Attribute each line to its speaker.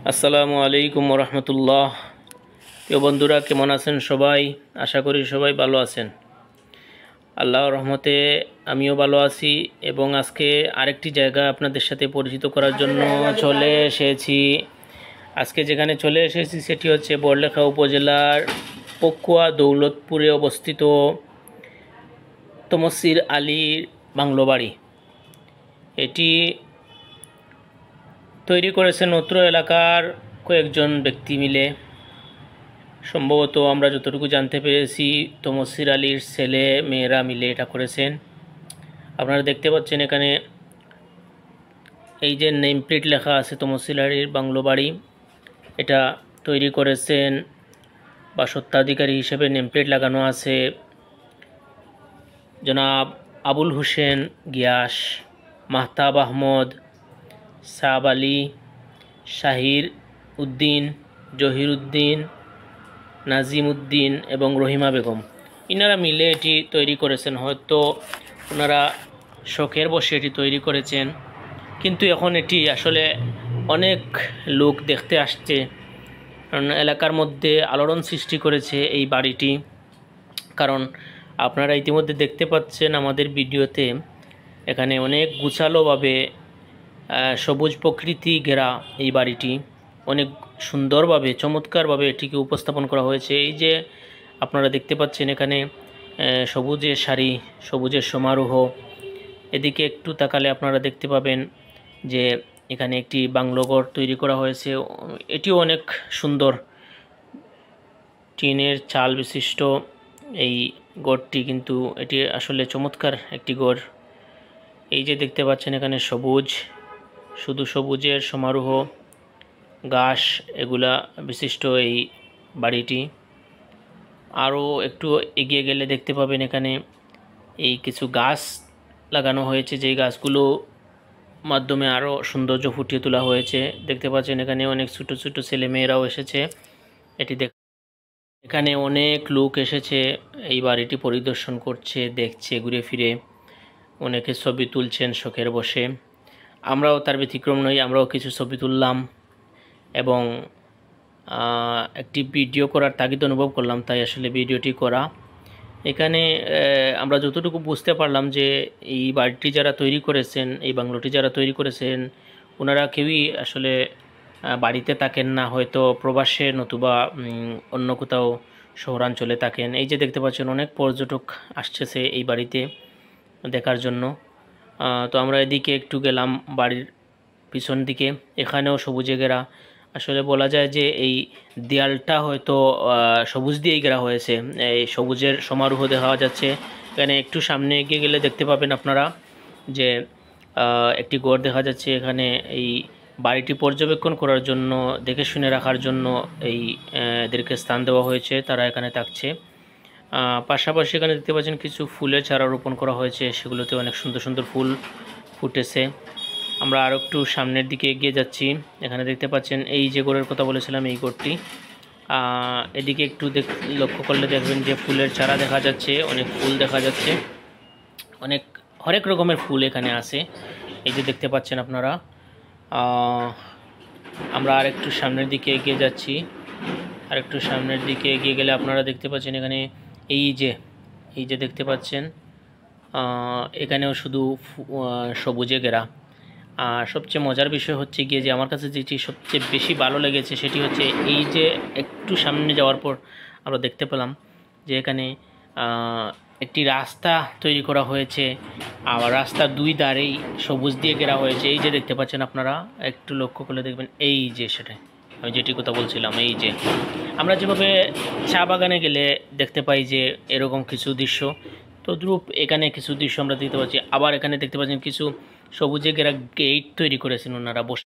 Speaker 1: আসসালামু আলাইকুম রহমতুল্লাহ। প্রিয় বন্ধুরা, কেমন আছেন সবাই? আশা করি সবাই ভালো আছেন। আল্লাহর রহমতে আমিও ভালো আছি এবং আজকে আরেকটি জায়গা আপনাদের সাথে পরিচিত করার জন্য চলে এসেছি। আজকে যেখানে চলে এসেছি সেটি হচ্ছে বড়লেখা উপজেলার পকুয়া দৌলতপুরে অবস্থিত তমসির আলীর বাংলো বাড়ি। এটি তৈরি করেছেন অত্র এলাকার কয়েকজন ব্যক্তি মিলে। সম্ভবত আমরা যতটুকু জানতে পেরেছি তমসির আলীর ছেলে মেয়েরা মিলে এটা করেছেন। আপনারা দেখতে পাচ্ছেন এখানে এই যে নেম প্লেট লেখা আছে তমসির আলীর বাংলো বাড়ি, এটা তৈরি করেছেন বা স্বত্বাধিকারী হিসেবে নেম প্লেট লাগানো আছে জনাব আবুল হোসেন গিয়াস, মাহতাব আহমদ, সাব আলী, শাহির উদ্দিন, জহির উদ্দিন, নাজিম উদ্দিন এবং রহিমা বেগম। ইনারা মিলে এটি তৈরি করেছেন। হয়তো ওনারা শখের বসে এটি তৈরি করেছেন, কিন্তু এখন এটি আসলে অনেক লোক দেখতে আসছে, কারণ এলাকার মধ্যে আলোড়ন সৃষ্টি করেছে এই বাড়িটি। কারণ আপনারা ইতিমধ্যে দেখতে পাচ্ছেন আমাদের ভিডিওতে, এখানে অনেক গুছালোভাবে সবুজ প্রকৃতি ঘেরা এই বাড়িটি, অনেক সুন্দরভাবে চমৎকারভাবে এটিকে উপস্থাপন করা হয়েছে। এই যে আপনারা দেখতে পাচ্ছেন এখানে সবুজের সারি, সবুজের সমারোহ। এদিকে একটু তাকালে আপনারা দেখতে পাবেন যে এখানে একটি বাংলো ঘর তৈরি করা হয়েছে। এটিও অনেক সুন্দর, টিনের চাল বিশিষ্ট এই ঘরটি, কিন্তু এটি আসলে চমৎকার একটি ঘর। এই যে দেখতে পাচ্ছেন এখানে সবুজ, শুধু সবুজের সমারোহ, ঘাস এগুলা বিশিষ্ট এই বাড়িটি। আরও একটু এগিয়ে গেলে দেখতে পাবেন এখানে এই কিছু গাছ লাগানো হয়েছে, যেই গাছগুলো মাধ্যমে আরও সৌন্দর্য ফুটিয়ে তোলা হয়েছে। দেখতে পাচ্ছেন এখানে অনেক ছোটো ছোটো ছেলে মেয়েরাও এসেছে এটি দেখ। এখানে অনেক লোক এসেছে, এই বাড়িটি পরিদর্শন করছে, দেখছে, ঘুরে ফিরে, অনেকে ছবি তুলছেন শখের বসে। আমরাও তার ব্যতিক্রম নই, আমরাও কিছু ছবি তুললাম এবং একটি ভিডিও করার তাগিদ অনুভব করলাম, তাই আসলে ভিডিওটি করা। এখানে আমরা যতটুকু বুঝতে পারলাম যে এই বাড়িটি যারা তৈরি করেছেন, এই বাংলোটি যারা তৈরি করেছেন, ওনারা কেউই আসলে বাড়িতে থাকেন না, হয়তো প্রবাসে নতুবা অন্য কোথাও শহরাঞ্চলে থাকেন। এই যে দেখতে পাচ্ছেন অনেক পর্যটক আসছে এই বাড়িতে দেখার জন্য। তো আমরা এদিকে একটু গেলাম বাড়ির পিছন দিকে, এখানেও সবুজে ঘেরা। আসলে বলা যায় যে এই দেয়ালটা হয়তো সবুজ দিয়েই ঘেরা হয়েছে, এই সবুজের সমারোহ দেখা যাচ্ছে। এখানে একটু সামনে এগিয়ে গেলে দেখতে পাবেন আপনারা যে একটি ঘর দেখা যাচ্ছে। এখানে এই বাড়িটি পর্যবেক্ষণ করার জন্য, দেখে শুনে রাখার জন্য এই এদেরকে স্থান দেওয়া হয়েছে, তারা এখানে থাকছে। পাশাপাশি এখানে দেখতে পাচ্ছেন কিছু ফুলের চারা রোপণ করা হয়েছে, সেগুলোতে অনেক সুন্দর সুন্দর ফুল ফুটেছে। আমরা আরও একটু সামনের দিকে এগিয়ে যাচ্ছি। এখানে দেখতে পাচ্ছেন এই যে ঘরের কথা বলেছিলাম, এই ঘরটি। এদিকে একটু লক্ষ্য করলে দেখবেন যে ফুলের চারা দেখা যাচ্ছে, অনেক ফুল দেখা যাচ্ছে, হরেক রকমের ফুল এখানে আছে। এই যে দেখতে পাচ্ছেন আপনারা। আমরা আরেকটু সামনের দিকে এগিয়ে যাচ্ছি। আরেকটু সামনের দিকে এগিয়ে গেলে আপনারা দেখতে পাচ্ছেন এখানে এই যে দেখতে পাচ্ছেন এখানেও শুধু সবুজে ঘেরা। আর সবচেয়ে মজার বিষয় হচ্ছে গিয়ে যে আমার কাছে যেটি সবচেয়ে বেশি ভালো লেগেছে সেটি হচ্ছে এই যে একটু সামনে যাওয়ার পর আমরা দেখতে পেলাম যে এখানে একটি রাস্তা তৈরি করা হয়েছে, আর রাস্তার দুই ধারেই সবুজ দিয়ে ঘেরা হয়েছে। এই যে দেখতে পাচ্ছেন আপনারা, একটু লক্ষ্য করলে দেখবেন এই যে সেটাই আমি যেটি কথা বলছিলাম। এই যে আমরা যেভাবে চা বাগানে গেলে দেখতে পাই যে এরকম কিছু দৃশ্য, তো দ্রুপ এখানে কিছু দৃশ্য আমরা দেখতে পাচ্ছি। আবার এখানে দেখতে পাচ্ছেন কিছু সবুজে ঘেরা গেট তৈরি করেছেন ওনারা বসে।